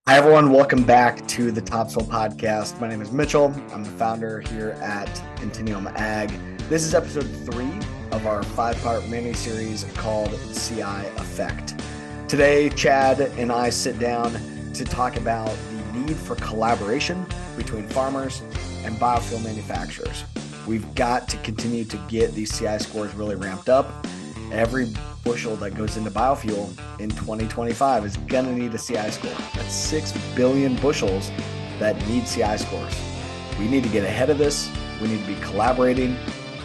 Hi, everyone. Welcome back to the Topsoil Podcast. My name is Mitchell. I'm the founder here at Continuum Ag. This is episode 3 of our 5-part mini-series called CI Effect. Today, Chad and I sit down to talk about the need for collaboration between farmers and biofuel manufacturers. We've got to continue to get these CI scores really ramped up. Every bushel that goes into biofuel in 2025 is going to need a CI score. That's 6 billion bushels that need CI scores. We need to get ahead of this. We need to be collaborating,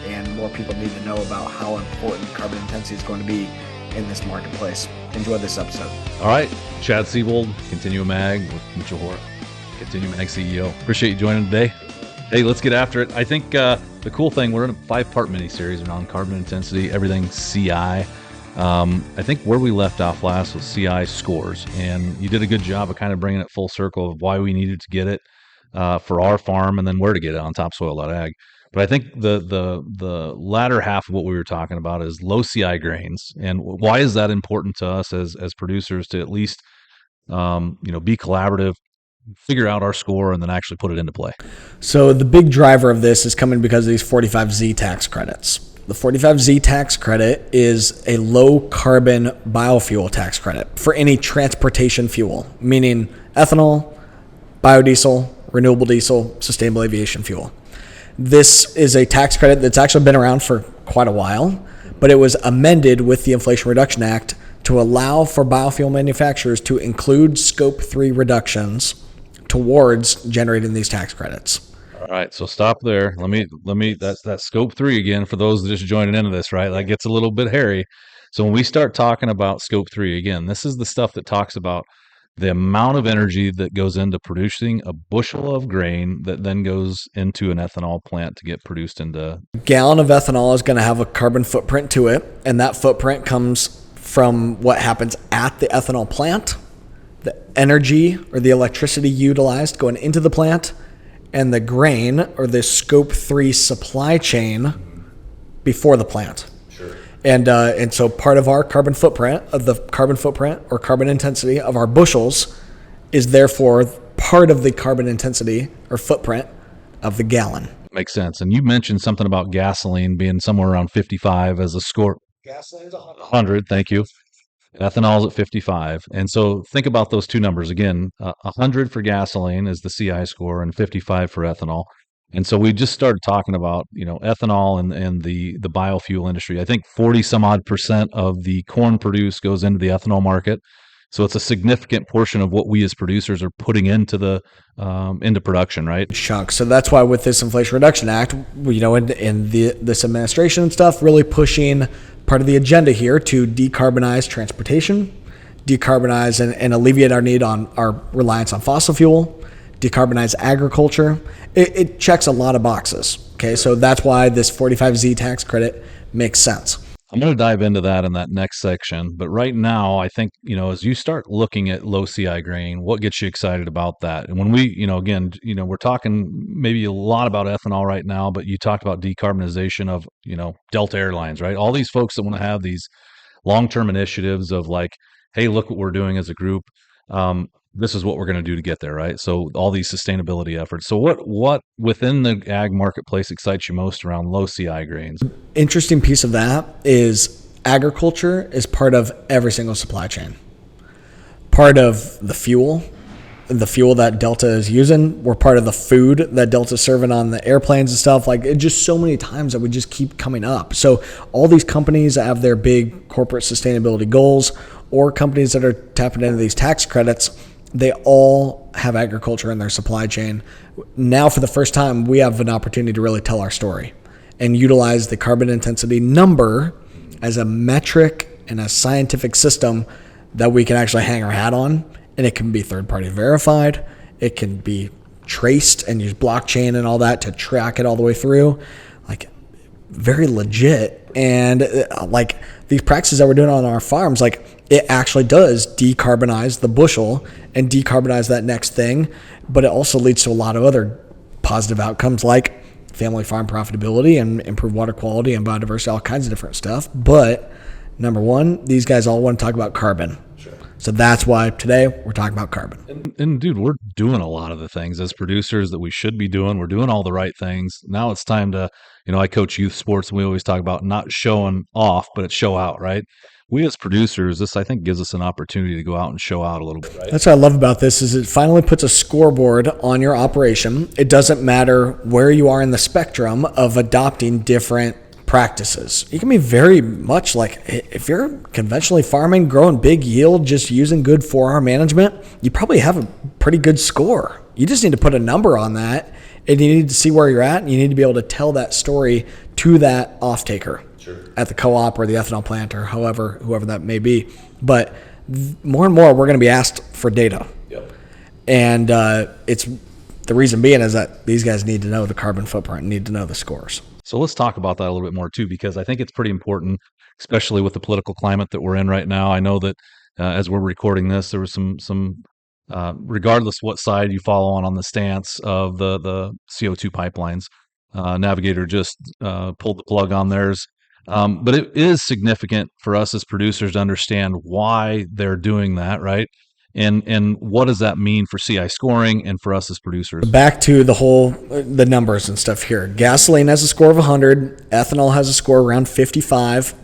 and more people need to know about how important carbon intensity is going to be in this marketplace. Enjoy this episode. All right, Chad Scebold, Continuum Ag with Mitch, Hora, Continuum Ag CEO. Appreciate you joining today. Hey, let's get after it. I think the cool thing, we're in a 5-part mini-series around carbon intensity, everything CI. I think where we left off last was CI scores, and you did a good job of kind of bringing it full circle of why we needed to get it for our farm and then where to get it on topsoil.ag. But I think the latter half of what we were talking about is low CI grains, and why is that important to us as producers to at least be collaborative, figure out our score, and then actually put it into play. So the big driver of this is coming because of these 45Z tax credits. The 45Z tax credit is a low carbon biofuel tax credit for any transportation fuel, meaning ethanol, biodiesel, renewable diesel, sustainable aviation fuel. This is a tax credit that's actually been around for quite a while, but it was amended with the Inflation Reduction Act to allow for biofuel manufacturers to include Scope 3 reductions towards generating these tax credits. All right, so stop there. Let me. That's Scope 3 again for those just joining into this, right? That gets a little bit hairy. So when we start talking about Scope 3 again, this is the stuff that talks about the amount of energy that goes into producing a bushel of grain that then goes into an ethanol plant to get produced into. A gallon of ethanol is going to have a carbon footprint to it, and that footprint comes from what happens at the ethanol plant, the energy or the electricity utilized going into the plant, and the grain or the Scope 3 supply chain before the plant. Sure. And so part of our carbon footprint, of the carbon footprint or carbon intensity of our bushels, is therefore part of the carbon intensity or footprint of the gallon. Makes sense. And you mentioned something about gasoline being somewhere around 55 as a score. Gasoline is 100, thank you. Ethanol is at 55. And so think about those two numbers. Again, 100 for gasoline is the CI score and 55 for ethanol. And so we just started talking about, ethanol and the biofuel industry. I think 40 some odd % of the corn produced goes into the ethanol market. So it's a significant portion of what we as producers are putting into the into production, right? Chunk. So that's why with this Inflation Reduction Act, in this administration and stuff, really pushing part of the agenda here to decarbonize transportation, decarbonize and alleviate our need on our reliance on fossil fuel, decarbonize agriculture. It checks a lot of boxes. Okay, so that's why this 45Z tax credit makes sense. I'm going to dive into that in that next section. But right now, I think, as you start looking at low CI grain, what gets you excited about that? And when we, we're talking maybe a lot about ethanol right now, but you talked about decarbonization of, Delta Airlines, right? All these folks that want to have these long-term initiatives of like, hey, look what we're doing as a group. This is what we're going to do to get there, right? So all these sustainability efforts. So what within the ag marketplace excites you most around low CI grains? Interesting piece of that is agriculture is part of every single supply chain. Part of the fuel that Delta is using. We're part of the food that Delta's serving on the airplanes and stuff. Like, it just so many times that we just keep coming up. So all these companies that have their big corporate sustainability goals, or companies that are tapping into these tax credits, they all have agriculture in their supply chain. Now, for the first time, we have an opportunity to really tell our story and utilize the carbon intensity number as a metric and a scientific system that we can actually hang our hat on. And it can be third-party verified. It can be traced and use blockchain and all that to track it all the way through. Like, very legit. And like these practices that we're doing on our farms, like, it actually does decarbonize the bushel and decarbonize that next thing, but it also leads to a lot of other positive outcomes like family farm profitability and improved water quality and biodiversity, all kinds of different stuff. But number one, these guys all want to talk about carbon. Sure. So that's why today we're talking about carbon. And dude, we're doing a lot of the things as producers that we should be doing. We're doing all the right things. Now it's time to, I coach youth sports, and we always talk about not showing off, but it's show out, right? We as producers, this I think gives us an opportunity to go out and show out a little bit, right? That's what I love about this is it finally puts a scoreboard on your operation. It doesn't matter where you are in the spectrum of adopting different practices. You can be very much like, if you're conventionally farming, growing big yield, just using good 4R management, you probably have a pretty good score. You just need to put a number on that, and you need to see where you're at, and you need to be able to tell that story to that off-taker. Sure. At the co-op or the ethanol plant or whoever that may be. But more and more, we're going to be asked for data. Yep. And it's the reason being is that these guys need to know the carbon footprint, need to know the scores. So let's talk about that a little bit more too, because I think it's pretty important, especially with the political climate that we're in right now. I know that as we're recording this, there was some regardless what side you follow on the stance of the CO2 pipelines, Navigator just pulled the plug on theirs. But it is significant for us as producers to understand why they're doing that, right? And what does that mean for CI scoring and for us as producers? Back to the numbers and stuff here. Gasoline has a score of 100. Ethanol has a score around 55.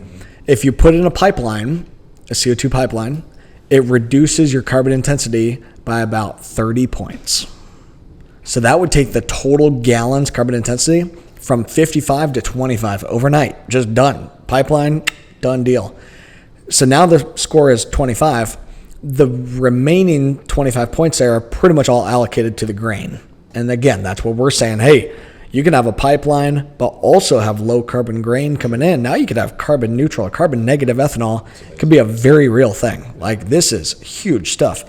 If you put in a pipeline, a CO2 pipeline, it reduces your carbon intensity by about 30 points. So that would take the total gallons carbon intensity from 55 to 25 overnight. Just done. Pipeline, done deal. So now the score is 25. The remaining 25 points there are pretty much all allocated to the grain. And again, that's what we're saying. Hey, you can have a pipeline, but also have low carbon grain coming in. Now you could have carbon neutral, carbon negative ethanol. It could be a very real thing. Like, this is huge stuff.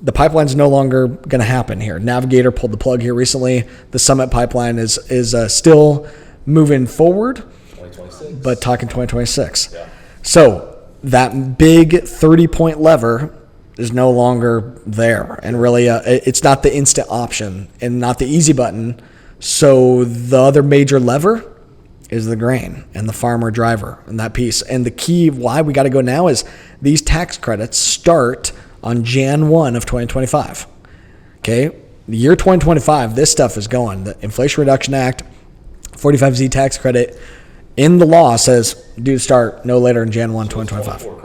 The pipeline's no longer going to happen here. Navigator pulled the plug here recently. The Summit pipeline is still moving forward, 2026. But talking 2026. Yeah. So that big 30-point lever is no longer there. And really, it's not the instant option and not the easy button. So the other major lever is the grain and the farmer driver and that piece. And the key why we got to go now is these tax credits start on Jan 1 of 2025. Okay, the year 2025, this stuff is going. The Inflation Reduction Act, 45Z tax credit in the law says due start no later than Jan 1, 2025.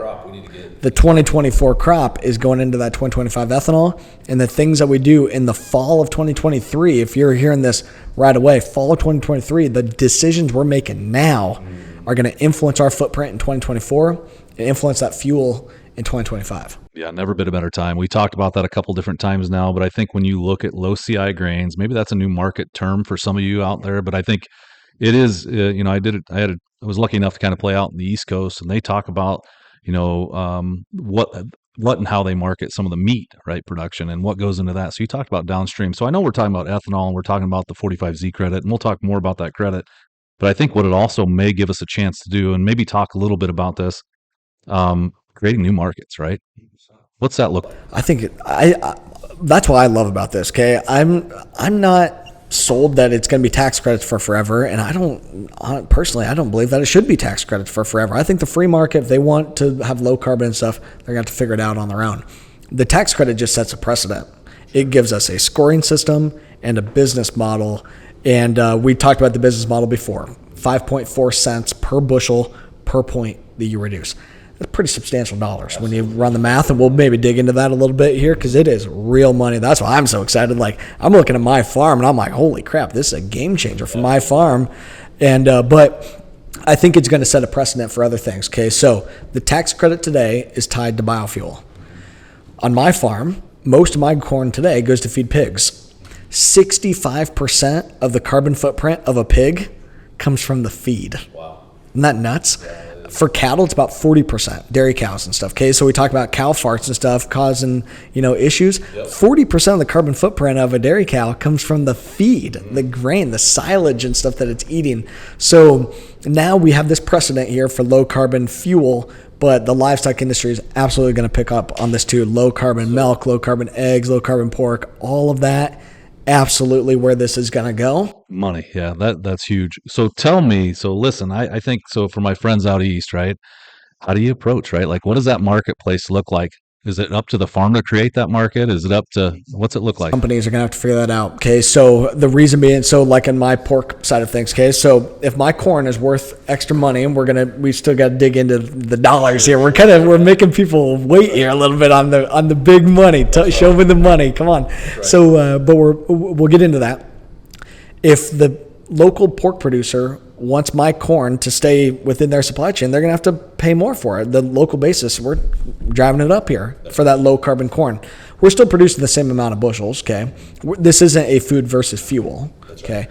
The 2024 crop is going into that 2025 ethanol, and the things that we do in the fall of 2023, if you're hearing this right away, fall of 2023, the decisions we're making now are going to influence our footprint in 2024 and influence that fuel in 2025. Yeah, never been a better time. We talked about that a couple different times now, but I think when you look at low CI grains, maybe that's a new market term for some of you out there, but I think it is, I was lucky enough to kind of play out in the East Coast, and they talk about, what and how they market some of the meat, right, production and what goes into that. So you talked about downstream. So I know we're talking about ethanol and we're talking about the 45Z credit, and we'll talk more about that credit, but I think what it also may give us a chance to do, and maybe talk a little bit about this, creating new markets, right? What's that look like? I think that's what I love about this. Okay, I'm not sold that it's going to be tax credits for forever, and I don't believe that it should be tax credits for forever. I think the free market, if they want to have low carbon and stuff, they're going to have to figure it out on their own. The tax credit just sets a precedent. It gives us a scoring system and a business model, and we talked about the business model before. 5.4 cents per bushel per point that you reduce. That's pretty substantial dollars when you run the math, and we'll maybe dig into that a little bit here because it is real money. That's why I'm so excited. Like, I'm looking at my farm and I'm like, holy crap, this is a game changer for my farm. And but I think it's going to set a precedent for other things. Okay, so the tax credit today is tied to biofuel. On my farm, most of my corn today goes to feed pigs. 65% of the carbon footprint of a pig comes from the feed. Wow. Isn't that nuts? Yeah. For cattle, it's about 40%, dairy cows and stuff. Okay, so we talk about cow farts and stuff causing, issues. Yep. 40% of the carbon footprint of a dairy cow comes from the feed, the grain, the silage and stuff that it's eating. So now we have this precedent here for low carbon fuel, but the livestock industry is absolutely going to pick up on this too. Low carbon milk, low carbon eggs, low carbon pork, all of that. Absolutely where this is going to go. Money. Yeah, that's huge. So tell me, listen, I think, so for my friends out east, right, how do you approach, right? Like, what does that marketplace look like? Is it up to the farm to create that market? Is it up to, what's it look like? Companies are going to have to figure that out. Okay. So the reason being, so like in my pork side of things, okay. So if my corn is worth extra money, and we still got to dig into the dollars here. We're making people wait here a little bit on the big money. Show me the money. Come on. So, but we'll get into that. If the local pork producer wants my corn to stay within their supply chain, they're going to have to pay more for it. The local basis, we're driving it up here for that low carbon corn. We're still producing the same amount of bushels, okay? This isn't a food versus fuel, okay?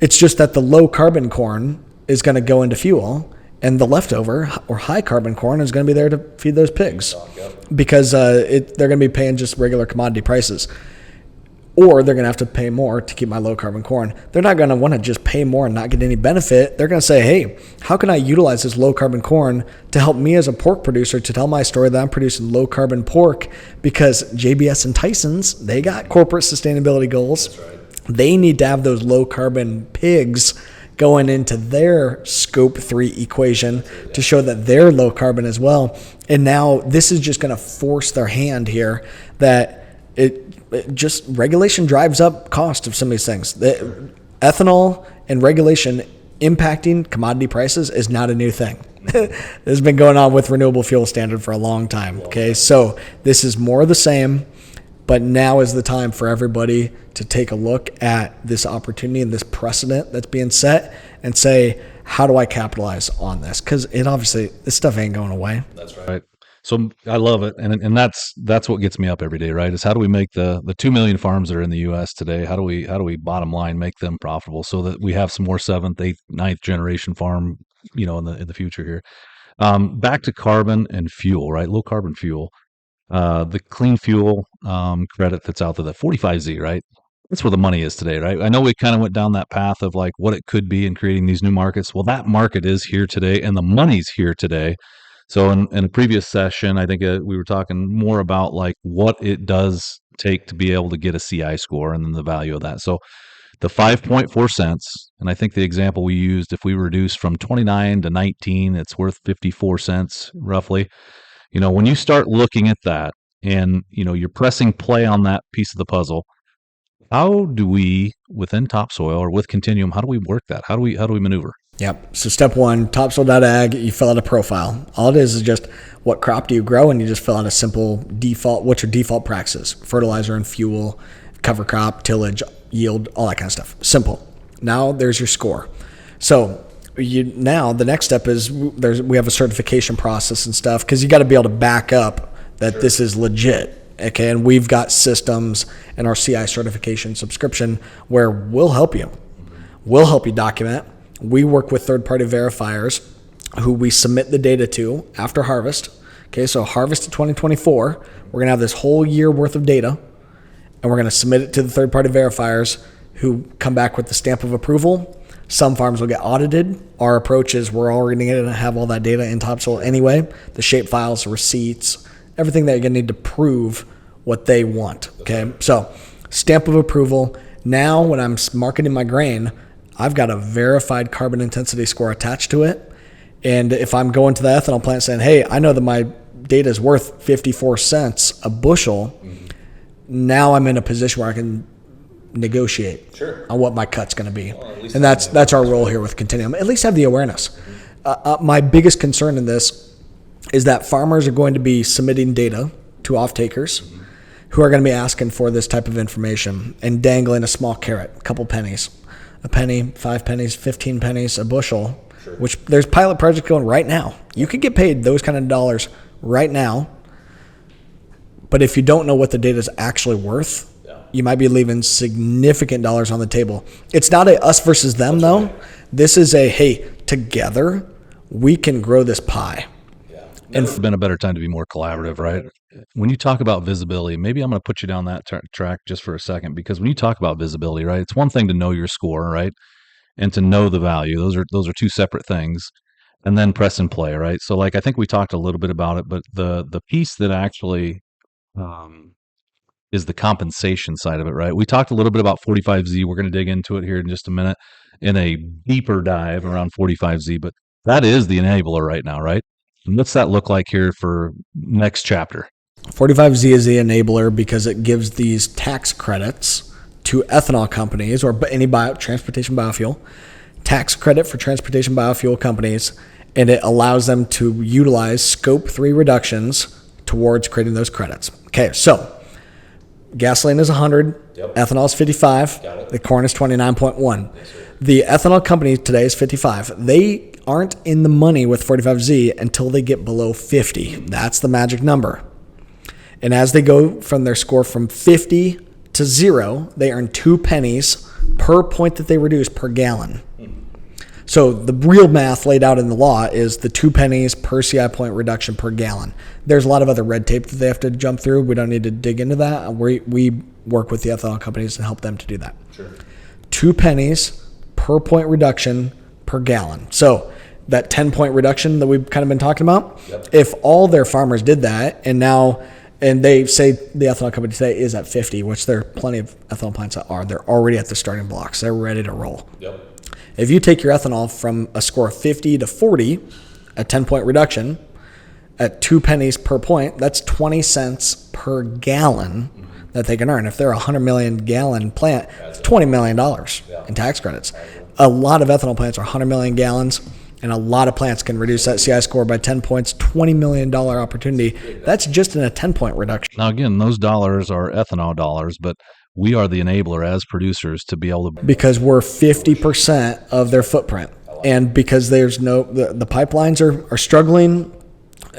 It's just that the low carbon corn is going to go into fuel, and the leftover or high carbon corn is going to be there to feed those pigs, because they're going to be paying just regular commodity prices. Or they're going to have to pay more to keep my low carbon corn. They're not going to want to just pay more and not get any benefit. They're going to say, hey, how can I utilize this low carbon corn to help me as a pork producer to tell my story that I'm producing low carbon pork? Because JBS and Tyson's, they got corporate sustainability goals. That's right. They need to have those low carbon pigs going into their scope 3 equation to show that they're low carbon as well. And now this is just going to force their hand here that it just regulation drives up cost of some of these things. Ethanol and regulation impacting commodity prices is not a new thing. This has been going on with renewable fuel standard for a long time. Okay, so this is more of the same, but now is the time for everybody to take a look at this opportunity and this precedent that's being set and say, how do I capitalize on this? Because this stuff ain't going away. That's right. So I love it, and that's what gets me up every day, right? Is how do we make the 2 million farms that are in the U.S. today? How do we bottom line make them profitable so that we have some more 7th, 8th, 9th generation farm, in the future here. Back to carbon and fuel, right? Low carbon fuel, the clean fuel credit that's out there, that 45Z, right? That's where the money is today, right? I know we kind of went down that path of like what it could be in creating these new markets. Well, that market is here today, and the money's here today. So in a previous session, I think we were talking more about like what it does take to be able to get a CI score and then the value of that. So the 5.4 cents, and I think the example we used, if we reduce from 29 to 19, it's worth 54 cents roughly. When you start looking at that and, you're pressing play on that piece of the puzzle, how do we, within Topsoil or with Continuum, how do we work that? How do we maneuver? Yep. So step one, topsoil.ag, you fill out a profile. All it is just what crop do you grow, and you just fill out a simple default, what's your default practices, fertilizer and fuel, cover crop, tillage, yield, all that kind of stuff. Simple. Now there's your score. So the next step is we have a certification process and stuff, because you got to be able to back up that This is legit. Okay, and we've got systems in our CI certification subscription where we'll help you. We'll help you document. We work with third-party verifiers who we submit the data to after harvest. Okay, so harvest of 2024, we're going to have this whole year worth of data, and we're going to submit it to the third-party verifiers who come back with the stamp of approval. Some farms will get audited. Our approach is we're already going to have all that data in Topsoil anyway, the shape files, receipts, everything that you're going to need to prove what they want. Okay, so stamp of approval. Now when I'm marketing my grain, I've got a verified carbon intensity score attached to it. And if I'm going to the ethanol plant saying, hey, I know that my data is worth 54 cents a bushel, now I'm in a position where I can negotiate on what my cut's going to be. And that's our role here with Continuum. At least have the awareness. My biggest concern in this is that farmers are going to be submitting data to off-takers who are going to be asking for this type of information and dangling a small carrot, a couple pennies. A penny, 5 pennies, 15 pennies a bushel, which there's pilot projects going right now. You could get paid those kind of dollars right now. But if you don't know what the data is actually worth, you might be leaving significant dollars on the table. It's not a us versus them, though. Right. This is a, hey, together we can grow this pie. And it's been a better time to be more collaborative, right? When you talk about visibility, maybe I'm going to put you down that track just for a second, because when you talk about visibility, right, it's one thing to know your score, right, and to know the value. Those are two separate things. And then press and play, right? So, like, I think we talked a little bit about it, but the piece that actually is the compensation side of it, right? We talked a little bit about 45Z. We're going to dig into it here in just a minute in a deeper dive around 45Z, but that is the enabler right now, right? And what's that look like here for next chapter? 45Z is the enabler because it gives these tax credits to ethanol companies or any transportation biofuel, tax credit for transportation biofuel companies, and it allows them to utilize Scope 3 reductions towards creating those credits. Okay, so gasoline is 100, ethanol is 55, the corn is 29.1. The ethanol company today is 55. They aren't in the money with 45Z until they get below 50. That's the magic number. And as they go from their score from 50 to 0, they earn 2 pennies per point that they reduce per gallon. So the real math laid out in the law is the 2 pennies per CI point reduction per gallon. There's a lot of other red tape that they have to jump through. We don't need to dig into that. We work with the ethanol companies and help them to do that. Sure. 2 pennies per point reduction per gallon. So that 10-point reduction that we've kind of been talking about, if all their farmers did that and they say the ethanol company today is at 50, which there are plenty of ethanol plants that are. They're already at the starting blocks. They're ready to roll. Yep. If you take your ethanol from a score of 50 to 40, a 10-point reduction at 2 pennies per point, that's 20 cents per gallon that they can earn. If they're a 100 million gallon plant, it's $20 million in tax credits. A lot of ethanol plants are 100 million gallons. And a lot of plants can reduce that CI score by 10 points, $20 million opportunity. That's just in a 10-point reduction. Now, again, those dollars are ethanol dollars, but we are the enabler as producers to be able to. Because we're 50% of their footprint. And because there's the pipelines are struggling,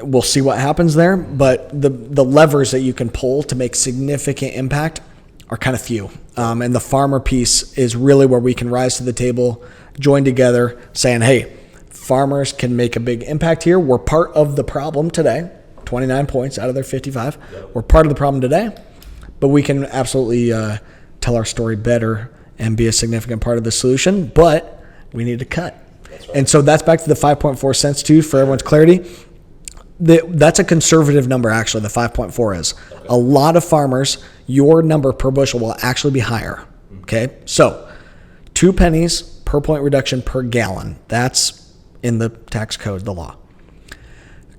we'll see what happens there. But the levers that you can pull to make significant impact are kind of few. And the farmer piece is really where we can rise to the table, join together, saying, hey, farmers can make a big impact here. We're part of the problem today. 29 points out of their 55. We're part of the problem today, but we can absolutely tell our story better and be a significant part of the solution, but we need to cut. And so that's back to the 5.4 cents too, for everyone's clarity. That's a conservative number, actually, the 5.4 is. A lot of farmers, your number per bushel will actually be higher. Okay, so 2 pennies per point reduction per gallon. That's in the tax code, the law.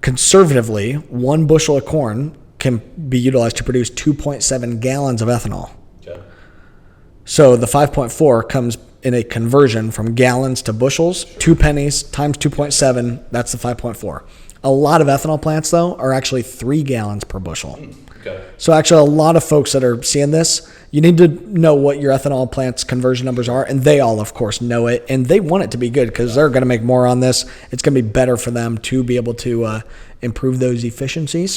Conservatively, 1 bushel of corn can be utilized to produce 2.7 gallons of ethanol. Okay. So the 5.4 comes in a conversion from gallons to bushels. 2 pennies times 2.7, that's the 5.4. A lot of ethanol plants, though, are actually 3 gallons per bushel. Okay. So actually, a lot of folks that are seeing this, you need to know what your ethanol plant's conversion numbers are, and they all, of course, know it, and they want it to be good because they're going to make more on this. It's going to be better for them to be able to improve those efficiencies.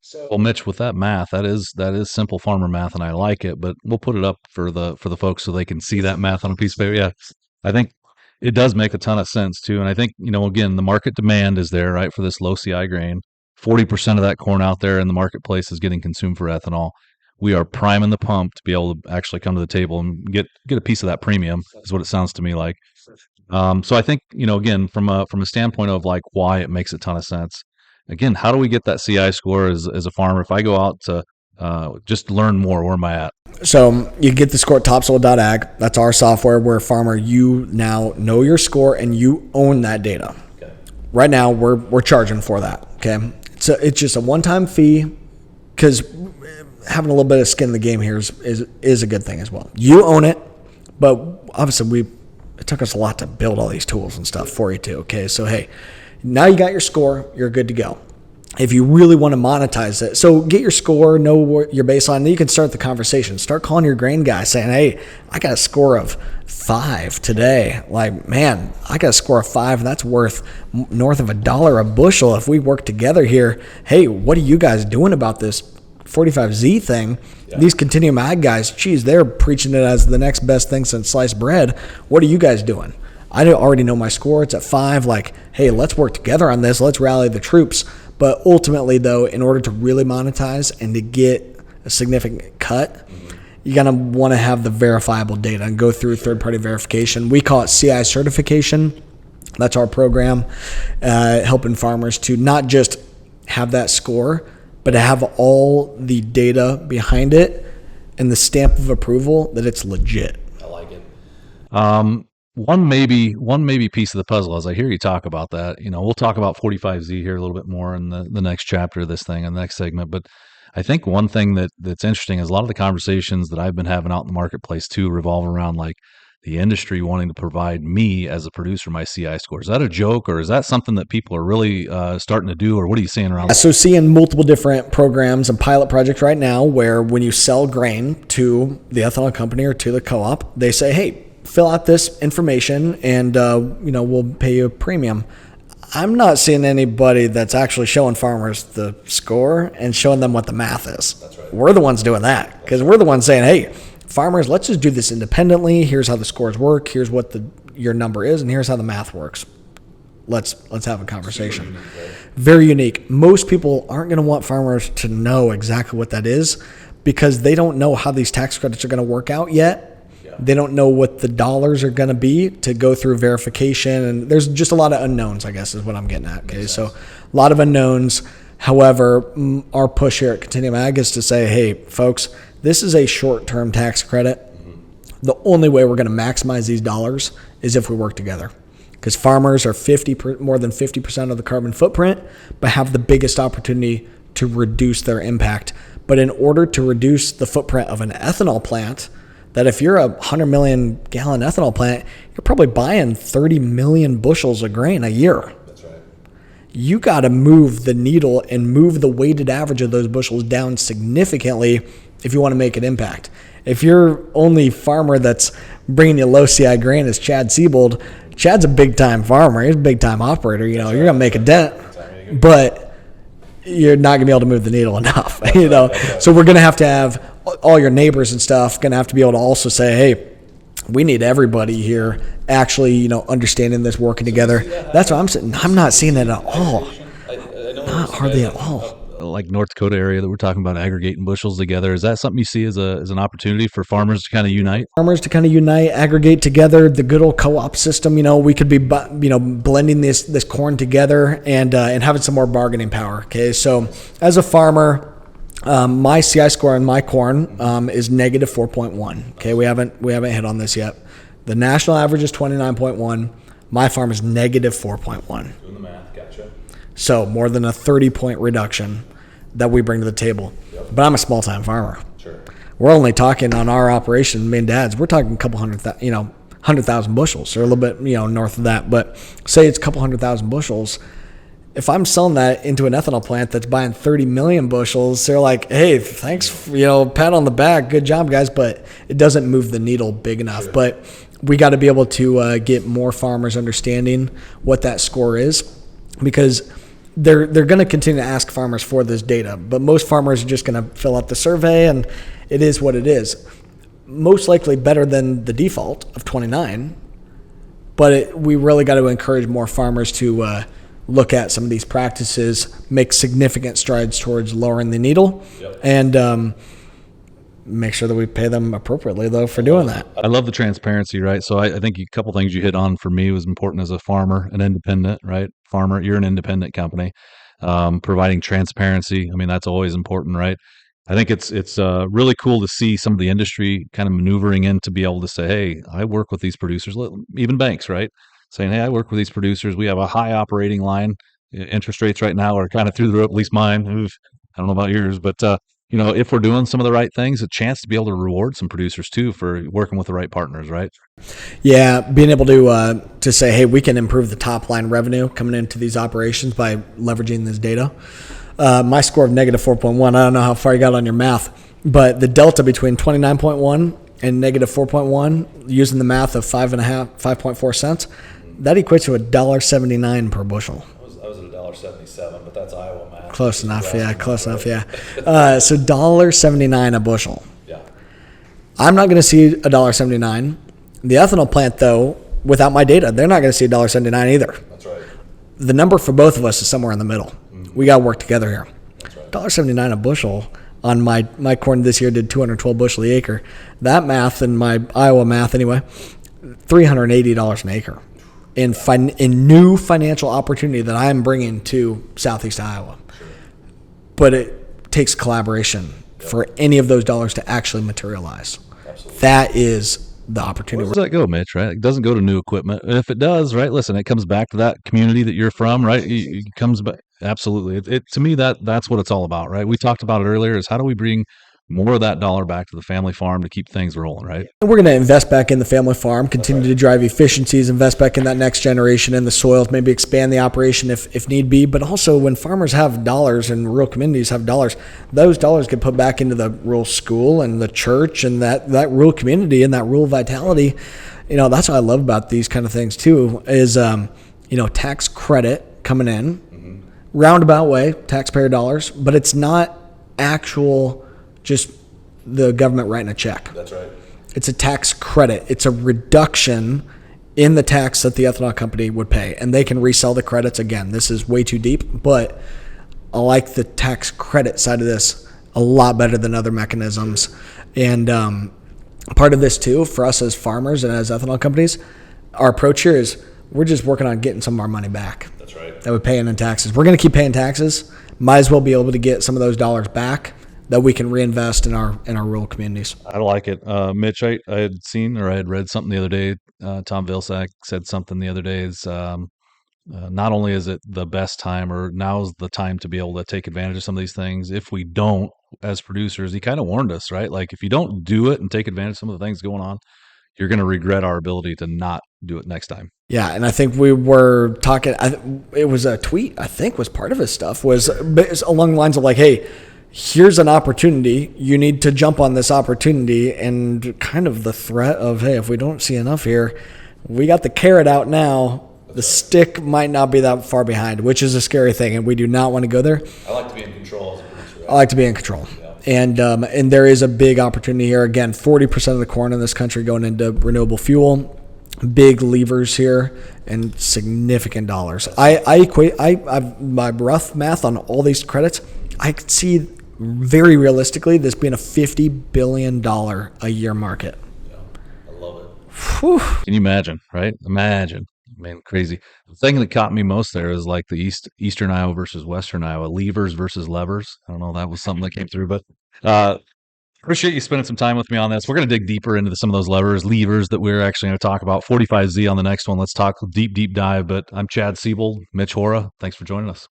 Sure. Well, Mitch, with that math, that is simple farmer math, and I like it. But we'll put it up for the folks so they can see that math on a piece of paper. Yeah, I think it does make a ton of sense too. And I think again, the market demand is there, right, for this low CI grain. 40% of that corn out there in the marketplace is getting consumed for ethanol. We are priming the pump to be able to actually come to the table and get a piece of that premium, is what it sounds to me like. So I think, again, from a standpoint of like why it makes a ton of sense. Again, how do we get that CI score as a farmer? If I go out to just learn more, where am I at? So you get the score at topsoil.ag. That's our software where, farmer, you now know your score and you own that data. Okay. Right now, we're charging for that. Okay, so it's just a one-time fee, because having a little bit of skin in the game here is a good thing as well. You own it, but obviously it took us a lot to build all these tools and stuff for you too. Okay, so hey, now you got your score, you're good to go. If you really want to monetize it, so get your score, know your baseline, then you can start the conversation. Start calling your grain guy saying, hey, I got a score of 5 today. Like, man, I got a score of 5, and that's worth north of $1 a bushel if we work together here. Hey, what are you guys doing about this 45Z thing? Yeah. These Continuum Ag guys, geez, they're preaching it as the next best thing since sliced bread. What are you guys doing? I already know my score. It's at 5. Like, hey, let's work together on this. Let's rally the troops. But ultimately, though, in order to really monetize and to get a significant cut, you're going to want to have the verifiable data and go through third-party verification. We call it CI certification. That's our program, helping farmers to not just have that score, but to have all the data behind it and the stamp of approval that it's legit. I like it. one maybe piece of the puzzle, as I hear you talk about that, we'll talk about 45Z here a little bit more in the next chapter of this thing, in the next segment. But I think one thing that's interesting is a lot of the conversations that I've been having out in the marketplace too revolve around like the industry wanting to provide me as a producer my CI score. Is that a joke, or is that something that people are really starting to do, or what are you seeing around? So seeing multiple different programs and pilot projects right now where when you sell grain to the ethanol company or to the co-op, they say, hey, fill out this information and we'll pay you a premium. I'm not seeing anybody that's actually showing farmers the score and showing them what the math is. That's right. We're the ones doing that because we're the ones saying, hey, farmers, let's just do this independently. Here's how the scores work. Here's what your number is, and here's how the math works. Let's have a conversation. Unique, right? Very unique. Most people aren't going to want farmers to know exactly what that is because they don't know how these tax credits are going to work out yet. Yeah. They don't know what the dollars are going to be to go through verification, and there's just a lot of unknowns, I guess, is what I'm getting at. Okay, so a lot of unknowns. However, our push here at Continuum Ag is to say, hey, folks, this is a short-term tax credit. The only way we're going to maximize these dollars is if we work together. Because farmers are more than 50% of the carbon footprint, but have the biggest opportunity to reduce their impact. But in order to reduce the footprint of an ethanol plant, that if you're a 100 million gallon ethanol plant, you're probably buying 30 million bushels of grain a year. You got to move the needle and move the weighted average of those bushels down significantly if you want to make an impact. If your only farmer that's bringing you low CI grain is Chad Scebold, Chad's a big-time farmer. He's a big-time operator. You're going to make a dent, but you're not going to be able to move the needle enough. So we're going to have all your neighbors and stuff going to have to be able to also say, hey, we need everybody here actually, understanding this, working together. That's what I'm saying. I'm not seeing that at all. Not hardly at all. Like North Dakota area that we're talking about aggregating bushels together. Is that something you see as an opportunity for farmers to kind of unite? Farmers to kind of unite, aggregate together, the good old co-op system. We could be, blending this corn together and having some more bargaining power. Okay. So as a farmer, my CI score on my corn is negative 4.1. Okay, we haven't hit on this yet. The national average is 29.1. My farm is negative 4.1. Doing the math, gotcha. So more than a 30-point reduction that we bring to the table. Yep. But I'm a small-time farmer. Sure. We're only talking on our operation, me and Dad's. We're talking a couple 100,000 bushels, or a little bit, north of that. But say it's a couple 100,000 bushels. If I'm selling that into an ethanol plant that's buying 30 million bushels, they're like, hey, thanks, pat on the back, good job, guys, but it doesn't move the needle big enough. Sure. But we got to be able to get more farmers understanding what that score is, because they're going to continue to ask farmers for this data, but most farmers are just going to fill out the survey, and it is what it is. Most likely better than the default of 29, but we really got to encourage more farmers to look at some of these practices, make significant strides towards lowering the needle, yep. And make sure that we pay them appropriately, though, for doing that. I love the transparency, right? So I think a couple things you hit on for me was important as a farmer, an independent, right? Farmer, you're an independent company. Providing transparency, that's always important, right? I think it's really cool to see some of the industry kind of maneuvering in to be able to say, hey, I work with these producers, even banks, right? Saying, hey, I work with these producers. We have a high operating line. Interest rates right now are kind of through the roof, at least mine. I don't know about yours, but if we're doing some of the right things, a chance to be able to reward some producers too for working with the right partners, right? Yeah, being able to say, hey, we can improve the top line revenue coming into these operations by leveraging this data. My score of negative 4.1, I don't know how far you got on your math, but the delta between 29.1 and negative 4.1, using the math of 5.4 cents, that equates to $1.79 per bushel. I was at $1.77, but that's Iowa math. Close enough, yeah. So $1.79 a bushel. Yeah. I'm not going to see $1.79. The ethanol plant, though, without my data, they're not going to see $1.79 either. That's right. The number for both of us is somewhere in the middle. Mm-hmm. We got to work together here. That's right. $1.79 a bushel on my corn this year did 212 bushel the acre. That math, and my Iowa math anyway, $380 an acre. In new financial opportunity that I'm bringing to Southeast Iowa. Sure. But it takes collaboration for any of those dollars to actually materialize. Absolutely. That is the Where opportunity. does that go, Mitch? Right? It doesn't go to new equipment. And if it does, right? Listen, it comes back to that community that you're from, right? It comes back. Absolutely. It to me that's what it's all about, right? We talked about it earlier. Is how do we bring more of that dollar back to the family farm to keep things rolling, right? And we're going to invest back in the family farm, continue to drive efficiencies, invest back in that next generation in the soils, maybe expand the operation if need be. But also, when farmers have dollars and rural communities have dollars, those dollars get put back into the rural school and the church and that rural community and that rural vitality. That's what I love about these kind of things too. Is tax credit coming in, roundabout way, taxpayer dollars, but it's not actual. Just the government writing a check. That's right. It's a tax credit. It's a reduction in the tax that the ethanol company would pay. And they can resell the credits. Again, this is way too deep, but I like the tax credit side of this a lot better than other mechanisms. And part of this too, for us as farmers and as ethanol companies, our approach here is we're just working on getting some of our money back. That's right. That we're paying in taxes. We're going to keep paying taxes. Might as well be able to get some of those dollars back that we can reinvest in our rural communities. I like it. Mitch, I had seen or I had read something the other day. Tom Vilsack said something the other day is not only is it the best time or now's the time to be able to take advantage of some of these things. If we don't, as producers, he kind of warned us, right? Like if you don't do it and take advantage of some of the things going on, you're going to regret our ability to not do it next time. Yeah, and I think we were talking, it was a tweet, I think was part of his stuff, was along the lines of like, hey, here's an opportunity. You need to jump on this opportunity, and kind of the threat of, hey, if we don't see enough here, we got the carrot out now. The stick might not be that far behind, which is a scary thing, and we do not want to go there. I like to be in control as a producer. I like to be in control. Yeah. And there is a big opportunity here. Again, 40% of the corn in this country going into renewable fuel. Big levers here and significant dollars. I equate my rough math on all these credits. I could see very realistically this being a $50 billion a year market. Yeah, I love it. Whew. Can you imagine, right? Imagine. Man, crazy. The thing that caught me most there is like the Eastern Iowa versus Western Iowa, levers versus levers. I don't know, that was something that came through, but appreciate you spending some time with me on this. We're going to dig deeper into some of those levers that we're actually going to talk about. 45Z on the next one. Let's talk deep dive. But I'm Chad Scebold, Mitch Hora. Thanks for joining us.